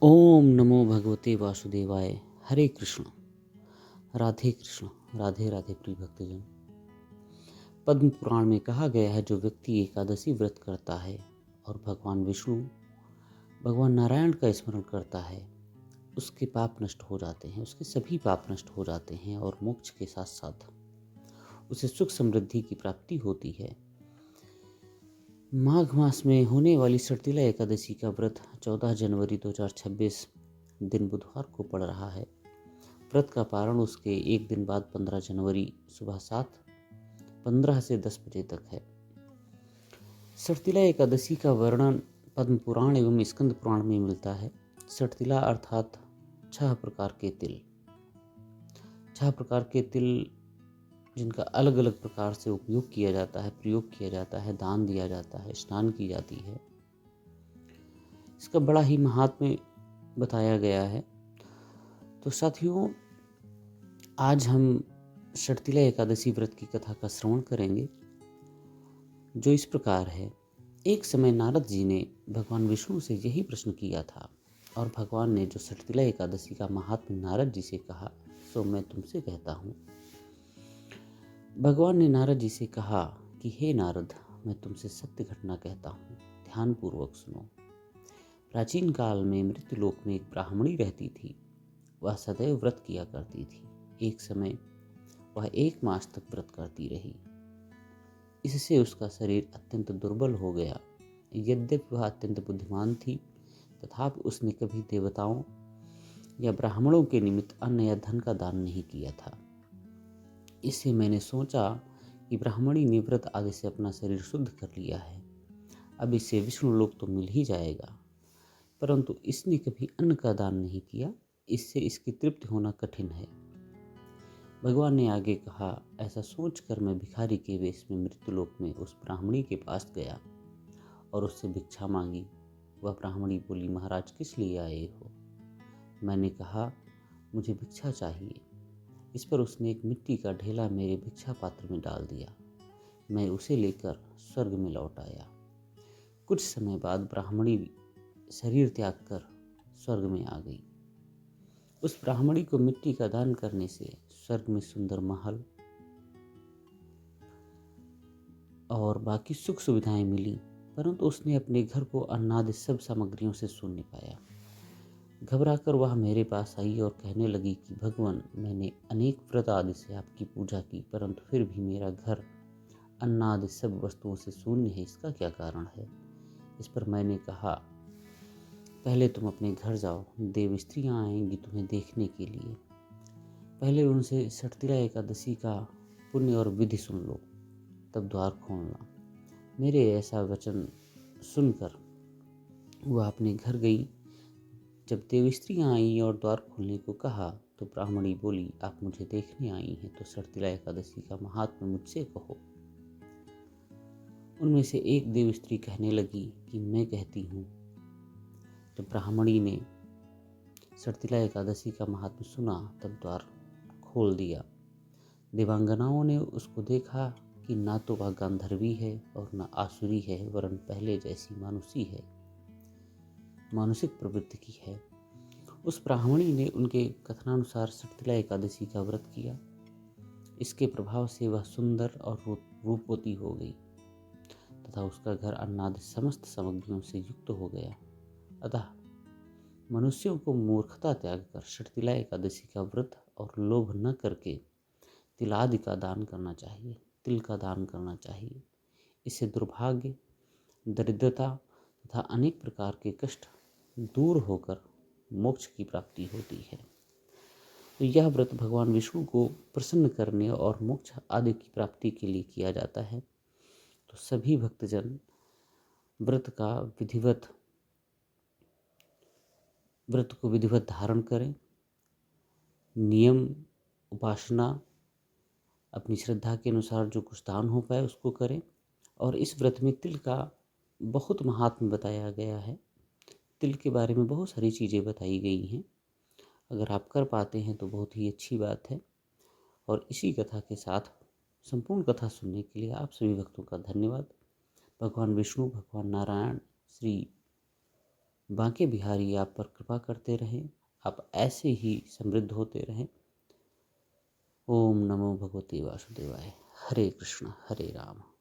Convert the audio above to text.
ओम नमो भगवते वासुदेवाय। हरे कृष्ण, राधे कृष्ण, राधे राधे प्रिय भक्तजन। पद्म पुराण में कहा गया है, जो व्यक्ति एकादशी व्रत करता है और भगवान विष्णु, भगवान नारायण का स्मरण करता है, उसके पाप नष्ट हो जाते हैं, उसके सभी पाप नष्ट हो जाते हैं और मोक्ष के साथ साथ उसे सुख समृद्धि की प्राप्ति होती है। माघ मास में होने वाली सड़तीला एकादशी का व्रत 14 जनवरी 2026 दिन बुधवार को पड़ रहा है। व्रत का पारण उसके एक दिन बाद 15 जनवरी सुबह 7:15 से 10 बजे तक है। सड़तीला एकादशी का वर्णन पद्म पुराण एवं स्कंद पुराण में मिलता है। सड़तीला अर्थात 6 प्रकार के तिल। 6 प्रकार के तिल जिनका अलग अलग प्रकार से उपयोग किया जाता है, प्रयोग किया जाता है, दान दिया जाता है, स्नान की जाती है। इसका बड़ा ही महात्म्य बताया गया है। तो साथियों, आज हम सड़तीला एकादशी व्रत की कथा का श्रवण करेंगे, जो इस प्रकार है। एक समय नारद जी ने भगवान विष्णु से यही प्रश्न किया था और भगवान ने जो सड़तीला एकादशी का महात्म्य नारद जी से कहा, सो मैं तुमसे कहता हूँ। भगवान ने नारद जी से कहा कि हे नारद, मैं तुमसे सत्य घटना कहता हूँ, ध्यानपूर्वक सुनो। प्राचीन काल में मृत्युलोक में एक ब्राह्मणी रहती थी। वह सदैव व्रत किया करती थी। एक समय वह 1 मास तक व्रत करती रही। इससे उसका शरीर अत्यंत दुर्बल हो गया। यद्यपि वह अत्यंत बुद्धिमान थी, तथापि उसने कभी देवताओं या ब्राह्मणों के निमित्त अन्न या धन का दान नहीं किया था। इससे मैंने सोचा कि ब्राह्मणी ने व्रत आदि से अपना शरीर शुद्ध कर लिया है, अब इससे विष्णु लोक तो मिल ही जाएगा। परंतु इसने कभी अन्न का दान नहीं किया, इससे इसकी तृप्ति होना कठिन है। भगवान ने आगे कहा, ऐसा सोचकर मैं भिखारी के वेश में मृत्युलोक में उस ब्राह्मणी के पास गया और उससे भिक्षा मांगी। वह ब्राह्मणी बोली, महाराज किस लिए आए हो? मैंने कहा, मुझे भिक्षा चाहिए। इस पर उसने एक मिट्टी का ढेला मेरे भिक्षा पात्र में डाल दिया। मैं उसे लेकर स्वर्ग में लौट आया। कुछ समय बाद ब्राह्मणी शरीर त्याग कर स्वर्ग में आ गई। उस ब्राह्मणी को मिट्टी का दान करने से स्वर्ग में सुंदर महल और बाकी सुख सुविधाएं मिली, परंतु उसने अपने घर को अन्नादि सब सामग्रियों से शून्य पाया। घबराकर वह मेरे पास आई और कहने लगी कि भगवान, मैंने अनेक व्रत आदि से आपकी पूजा की, परंतु फिर भी मेरा घर अन्नादि सब वस्तुओं से शून्य है। इसका क्या कारण है? इस पर मैंने कहा, पहले तुम अपने घर जाओ, देव स्त्रियाँ आएंगी तुम्हें देखने के लिए। पहले उनसे सड़तीला एकादशी का पुण्य और विधि सुन लो, तब द्वार खोलना। मेरे ऐसा वचन सुनकर वह अपने घर गई। जब देव स्त्रियाँ आई और द्वार खोलने को कहा, तो ब्राह्मणी बोली, आप मुझे देखने आई हैं तो सड़तीला एकादशी का महात्म्य मुझसे कहो। उनमें से एक देव स्त्री कहने लगी कि मैं कहती हूँ। तो ब्राह्मणी ने सड़तीला एकादशी का महात्म्य सुना, तब द्वार खोल दिया। देवांगनाओं ने उसको देखा कि ना तो वह गांधर्वी है और न आसुरी है, वरन पहले जैसी मानुषी है, मानसिक प्रवृत्ति की है। उस ब्राह्मणी ने उनके कथनानुसार सड़तीला एकादशी का व्रत किया। इसके प्रभाव से वह सुंदर और रूपवती हो गई तथा उसका घर अन्नादि समस्त सामग्रियों से युक्त हो गया। अतः मनुष्यों को मूर्खता त्याग कर सड़तीला एकादशी का व्रत और लोभ न करके तिलादि का दान करना चाहिए, तिल का दान करना चाहिए। इससे दुर्भाग्य, दरिद्रता तथा अनेक प्रकार के कष्ट दूर होकर मोक्ष की प्राप्ति होती है। तो यह व्रत भगवान विष्णु को प्रसन्न करने और मोक्ष आदि की प्राप्ति के लिए किया जाता है। तो सभी भक्तजन व्रत को विधिवत धारण करें। नियम, उपासना, अपनी श्रद्धा के अनुसार जो कुछ दान हो पाए उसको करें। और इस व्रत में तिल का बहुत महात्म्य बताया गया है। तिल के बारे में बहुत सारी चीज़ें बताई गई हैं। अगर आप कर पाते हैं तो बहुत ही अच्छी बात है। और इसी कथा के साथ संपूर्ण कथा सुनने के लिए आप सभी भक्तों का धन्यवाद। भगवान विष्णु, भगवान नारायण, श्री बांके बिहारी आप पर कृपा करते रहें, आप ऐसे ही समृद्ध होते रहें। ओम नमो भगवते वासुदेवाय। हरे कृष्ण हरे राम।